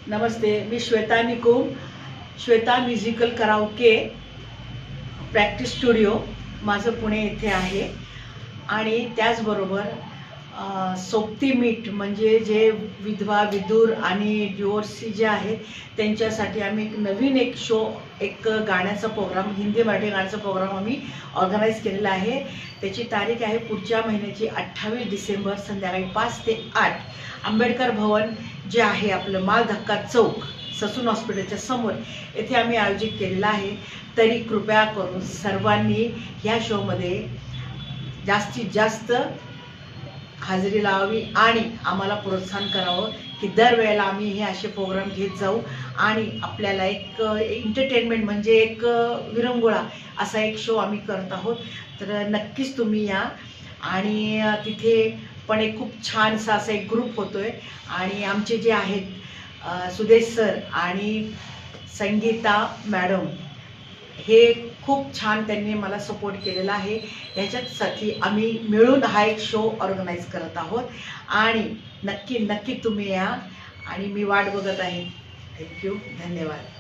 नमस्ते, मी Shweta Nikum, Shweta musical karaoke practice studio माझं पुणे येथे आहे. आणि त्याचबरोबर सोबती मीट म्हणजे जे विधवा विदूर आणि डिवोर्सी जे आहेत त्यांच्यासाठी आम्ही एक शो, एक गाण्याचा प्रोग्राम, हिंदी मराठी गाण्याचा प्रोग्राम आम्ही ऑर्गनाईज केलेला आहे. त्याची तारीख आहे पुढच्या महिन्याची 28 डिसेंबर संध्याकाळी 5 ते 8 आंबेडकर भवन जे आहे आपलं माल धक्का चौक ससून हॉस्पिटलच्या समोर येथे आम्ही आयोजित केलेला आहे. तरी कृपया करून सर्वांनी ह्या शोमध्ये जास्तीत जास्त हजेरी लावावी आणि आम्हाला प्रोत्साहन करावं की दरवेळेला आम्ही हे असे प्रोग्राम घेत जाऊ आणि आपल्याला एक एंटरटेनमेंट म्हणजे एक विरंगुळा असा एक शो आम्ही करत आहोत. तर नक्कीच तुम्ही या. आणि तिथे पण एक खूप छानसा असा एक ग्रुप होतोय आणि आमचे जे आहेत सुदेश सर आणि संगीता मॅडम हे खूप छान त्यांनी मला सपोर्ट केलेला आहे. ह्याच्यासाठी आम्ही मिळून हा एक शो ऑर्गनाईज करत आहोत आणि नक्की तुम्ही या आणि मी वाट बघत आहे. थँक्यू, धन्यवाद.